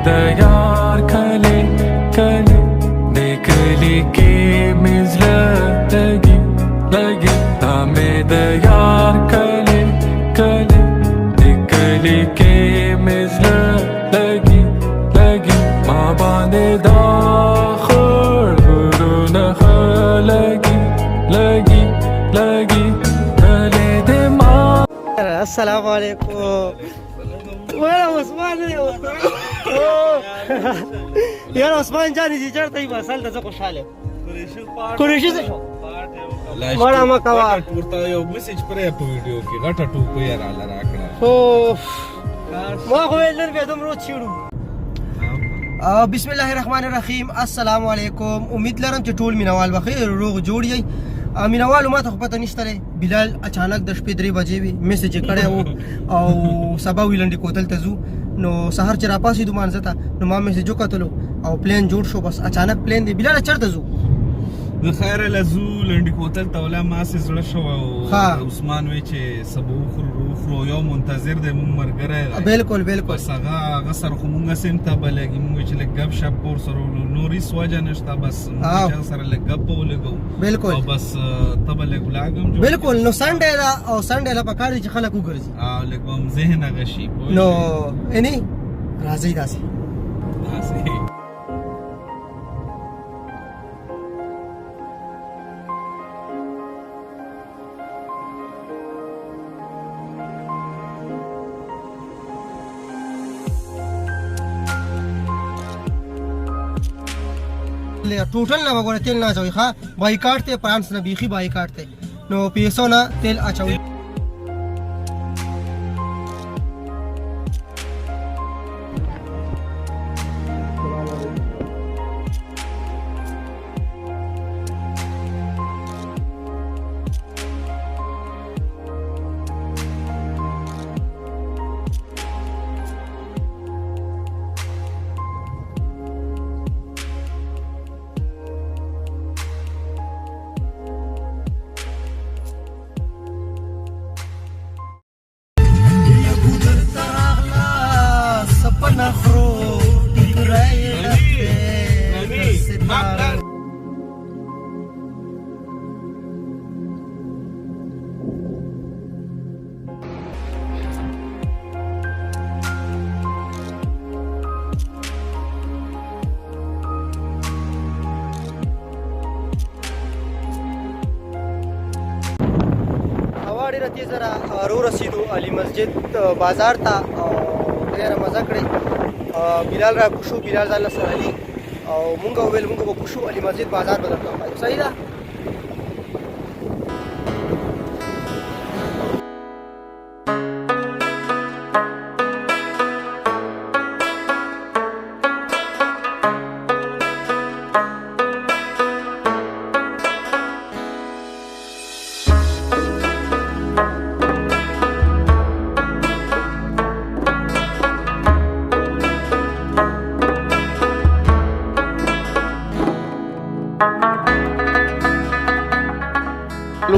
यार खले खले देखली के मिजल लगी लगी तामेद यार खले खले देखली के मिजल लगी लगी माँ बांधे दाखल गुरु नख लगी लगी लगी गले दे माँ। अस्सलाम वालेकुम यार عثمان جاني چې چرته یې مسل ته خوشاله قریشي څه شو مړه ما کوا ورته یو میسج پرې په ویډیو کې غټه ټوپه یې را راکړه او ما خو نن به دومره چیړو بسم الله الرحمن الرحیم السلام علیکم امید لرم چې ټول مینوال بخیر روغ جوړ یې مینوالو ما ته خو پته نشته بلال اچانک د شپې 3 بجې وی میسج کړی وو او سبا ویلنډي کوتل ته ځو نو سحر چې راپاسېدو مانځه ته نو ما میسج وکتلو او پلین جوړ شو بس اچانک پلین دی بلال چېرته ځو د خیر له ځو لنډي کوتل ته ولا ما سې زړه شو او عثمان وی چې سبو خرو یو منتظر دی مونږ مرګره بالکل بالکل بس هغه سره خو مونږ سیم ته بلګي مونږ چې لګ غب شپ پور سره نوري سواجه نشته بس مونږ سره لګ غب ولګو بالکل او بس تبه لګ لاګم بالکل نو سنډه دا او سنډه لا پکاري چې خلک وګرځي لګ هم ذهن غشي نو اني راځي داسي ټوټل نه وګوره تیل نه اچوي ښه بایکاټ ته فرانس نه بیخي بایکاټ ته نو پیسو نه تیل اچوي ډیره تیز را رسیدو علي مسجد بازار ته او ډیره مزه کړې بلال را کوشو بلال ځان سره علي او مونږ ویل مونږ به کوشو علي مسجد بازار بدل کړو صحیح ده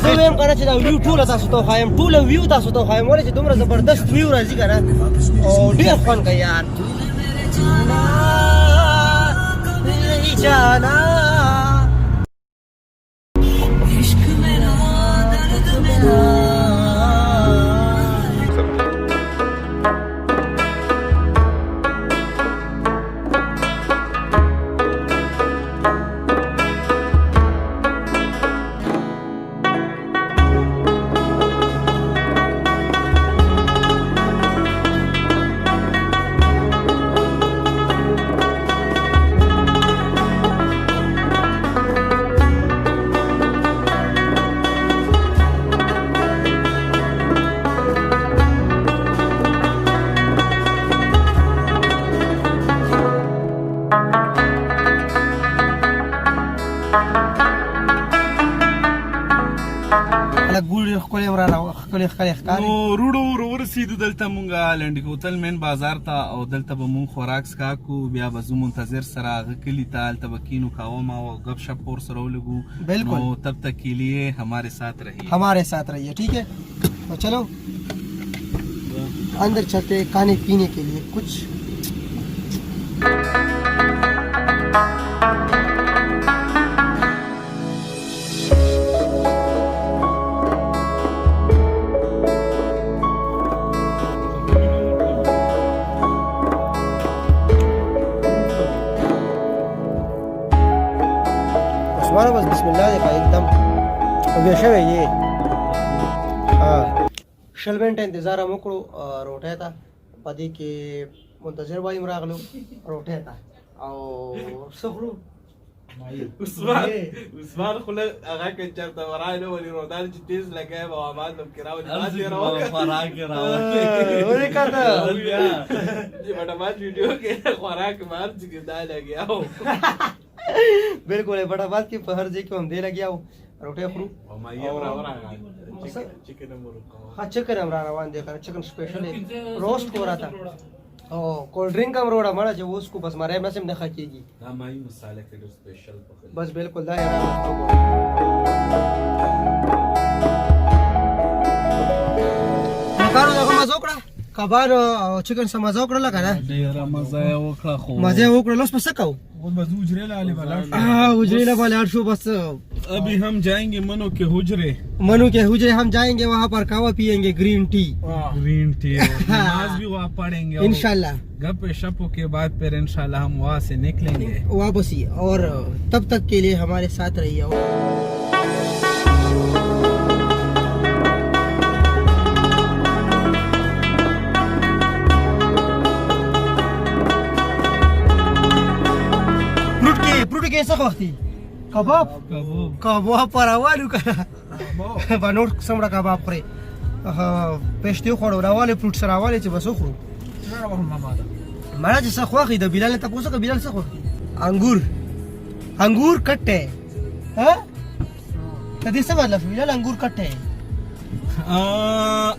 زه ویم کنه چې دا ویو ټوله تاسو ته وښایم ټوله ویو تاسو ته وښایم ولې چې دومره زبردست ویو راځي که نه او ډېر خوند کوي یار روډو ورسېدو دلته مونږه لنډي کوتل مین بازار ته او دلته به مونږ خوراک څښاک کو بیا به زو منتظر سره هغه کلي ته هلته به کینو کاوه ما او گپ شپ اور سره ولګو بالکل تب تک کے لیے ہمارے ساتھ رہیے ٹھیک ہے تو چلو اندر چلتے کھانے پینے کے لیے کچھ हमारा बस बिस्मिल्लाह देखा एकदम वैसे है ये। हाँ शलबेंट इंतजार हम को रोटे था पदी के मुंतजर भाई मरागलो रोटे था और सखरू عثمان خله هغه کې چرته ورای نو ولې رودان چې تیز لګای او आवाज هم کراو نه باندې راو خوراک راو ورې کاته چې بڑا ما ویډیو کې خوراک مار چې دا لګیا او बिल्कुल बड़ा बात की हर जी को हम दे लग गया रोटे फ्रू او ما یې راو चिकन मुर्गा हाँ चिकन हम रवान देखा चिकन स्पेशल है रोस्ट हो रहा था और कोल्ड ड्रिंक हम रोड़ा मरा जो उसको बस मारे में से देखा कीगी دا مای مصالح کې स्पेशल پخلی बस बिल्कुल दा यार मकारो देखो मजा उकड़ा कबाब और चिकन से मजा उकड़ा लगा ना ډیر مزه وکړه خو मजे उकड़ा लस पस काओ वो बस उजरे लाले वाला हाँ उजरेला वाले 800 बस अभी हम जाएंगे मनु के हुजरे हम जाएंगे वहाँ पर कावा पियेंगे ग्रीन टी नमाज भी वहाँ पढ़ेंगे इंशाल्लाह गप शपों के बाद फिर इंशाल्लाह हम वहाँ से निकलेंगे वापसी और तब तक के लिए हमारे साथ रहिए कैसा होती कबाब कबाब पर आवालू करा बनोट समड़ा कबाब करे पेस्टियो खोड़ो रावाले फ्रूट सर रावाले चे बसो खरो मारा जैसा ख्वाखी द बिलाल ने तपोसा का बिलाल से खो अंगूर कट्टे हां कदी से मतलब बिलाल अंगूर कट्टे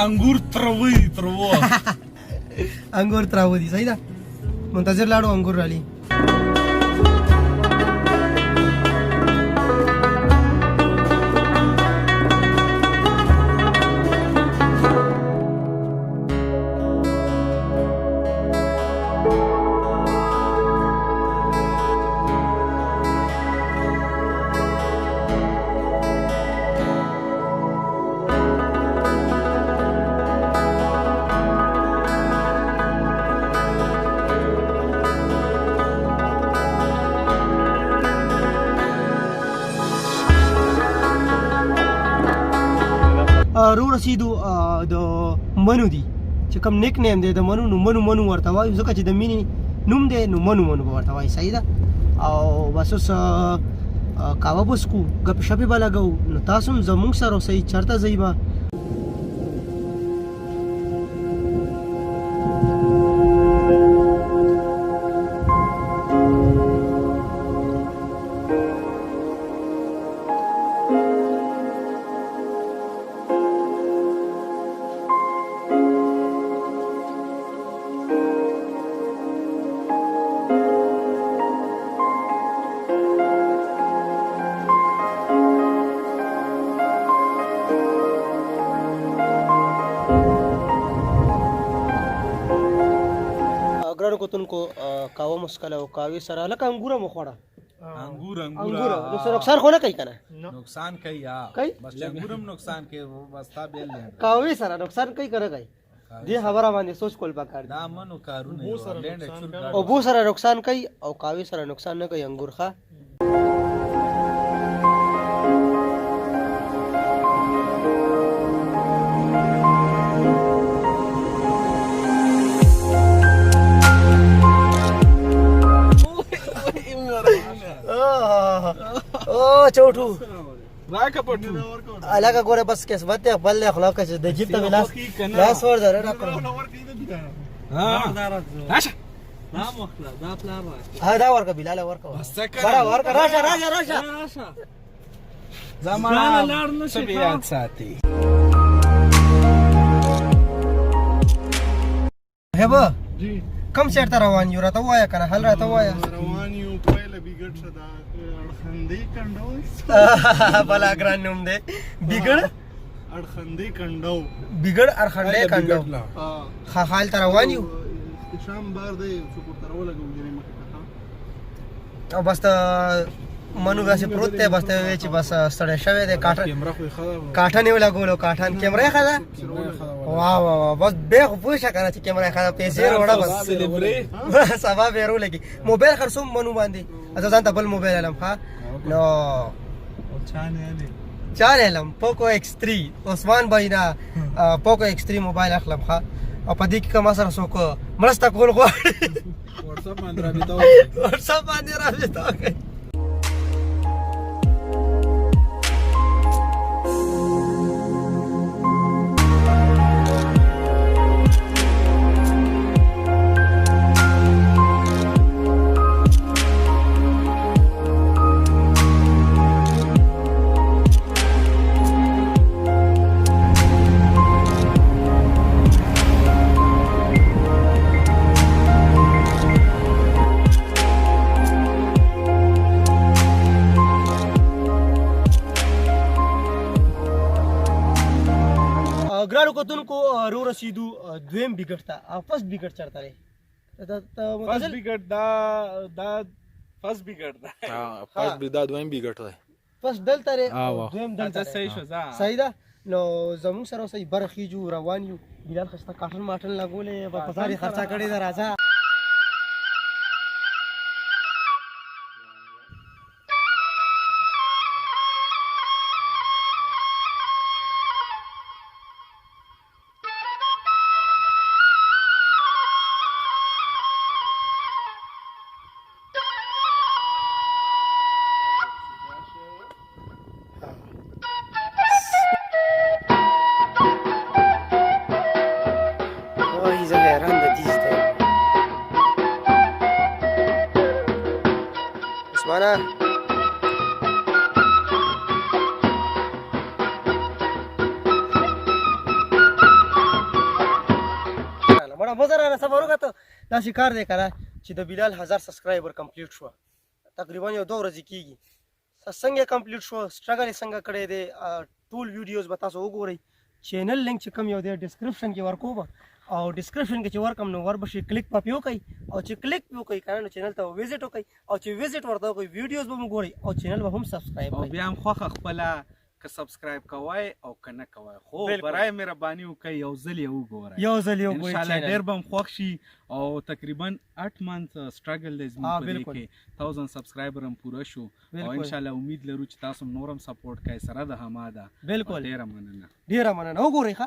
अंगूर तरवी अंगूर तरवी सही ना मुंतजर लाडो अंगूर वाली رو رسیدو د منو دی چې کوم نیک نیم دی د منو نو منو ورته وایي ځکه چې د مینې نوم دی نو منو ورته وایي صحیح ده او بس اوس کاوه بسکو ګپ شپې به لګو نو تاسو هم زموږ سره اوسئ چېرته ځئ به ګرانو کوتونکو کاوه مسکله او کاوې سره لکه انګوره مو خوړه अंगूर نو سره نقصان خو نه کوي کنه नुकसान कोई बस अंगूरम नुकसान के वो बस्ता बेल ले کاوې سره نقصان کوي کنه کوي دې خبره باندې سوچ کول پکار دا منو کارونه لینډ اکثر او بو سره نقصان کوي او کاوې سره نقصان نه کوي انګور ښه چوټو راکه پټو علاقه ګوره بس قسمت ته بل له خلاص کړه د جیب ته ولاس لاس ور دره را کړو ها راشه دا مخله دا پلان ها دا ورکه بلال ورکه بڑا ورکه راشه زمانہ لار نشي یاد ساتي هبه جی کم سیر ته روان یو راته وایا کنه حل راته وایا روان یو پهله بیګټ صدا اړخندې کندو بلا ګران نوم دی بیګړ اړخندې کندو بیګړ اړخندې کندو ها حال ته روان یو شام بار دی شکر تر ولګو جری مخه او بس منو غاسه پروت ته بس ته چې بس ستړی شوی دی کاټه نیولا ګولو کاټان کیمرې خدا واه واه بس به پوښه کنه چې کیمرې خدا پیسې وروړه بس سبا به ورو لګي موبایل خرڅوم منو باندې ځان ته بل موبایل علم ها نو چار علم پوکو X3 عثمان بھائی نه پوکو X3 موبایل اخلم ښه او په دې کې که ما سره څوک مرسته کول غواړي واتساپ باندې رابطه وکړئ. ګرانو کتونکو رو رسیدو دویم بیګټ ته او فرست بیګټ چرته دی فرست بیګټ دا دویم بیګټ دی فرست دلته دی دویم دلته صحیح شو صحیح ده نو زموږ سره اوس برخیجو روان یو بلال خسته کاټن ماټن لګولې په بازار یې خرچه کړې ده راځه عثمانه بڑا مزه را سفر وکړو داسې کار دی کنه چې د بلال 1000 سبسکرایبر کمپلیټ شو تقریبا یو 2 ورځې کیږي څنګه کمپلیټ شو سټرګل څنګه کړی دی ټول ویډیوز به تاسو وګورئ چینل لینک چې کوم یو دی ډسکرپشن کې ورکوم او ډسکرپشن کې چې ورکم نو وربشي کلیک په پیو کوي او چې کلیک پیو کوي کنه چینل ته وزټ وکړي او چې وزټ ورته کوي ویډیوز به وګورئ او چینل به هم سبسکرایب او بیا هم خوخه خپل که سبسکرایب کوی او کنه کوی خو برای مهرباني وکړئ یو ځل یې وګورئ ان شاء الله ډیر به خوښ شي او تقریبا 8 منث سټرګل دی زموږ په دې کې 1000 سبسکرایبر هم پوره شو او ان شاء الله امید لرو چې تاسو نورم سپورټ کوئ سره د هماده بالکل ډیر مننه وګورئ ښه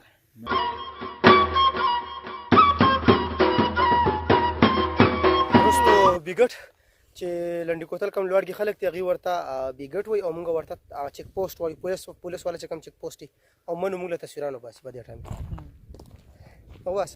وروستو بیګټ چې لنډی کوتل کوم لوړ کې خلک ته غي ورته بیګټ وای او موږ ورته چیک پوسټ وای پولیس والا چې کوم چیک پوسټي او منو موږ له تصویرانو باسي په دې ټایم کې او واس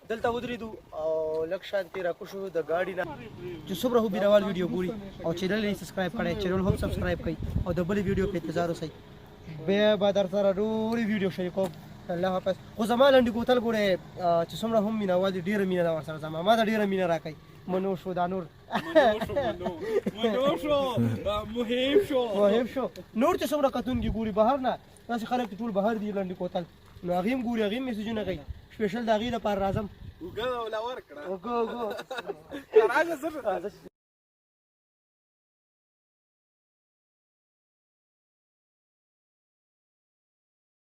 دلته ودرېدو او لږ شانتې راکوشو د ګاډي نه چې څومره هو بینوال ویډیو ګوري او چینل یې سبسکرایب کړئ چینل هم سبسکرایب کړئ او د بلې ویډیو په انتظار اوسئ بیا به در سره ډېرې ویډیو شریکوم الله حافظ خو زما لنډي کوتل ګورئ چې څومره هم مینوال دي ډېره مینه ده ورسره زما ما ته ډېره مینه راکوي منو شو دا نور مهم شو نور چې څومره کتونکي ګوري بهر نه داسې خلک ټول بهر دي لنډي کوتل نو هغې هم ګوري هغې هم میسیجونه کوي سپیشل د هغې لپاره راځم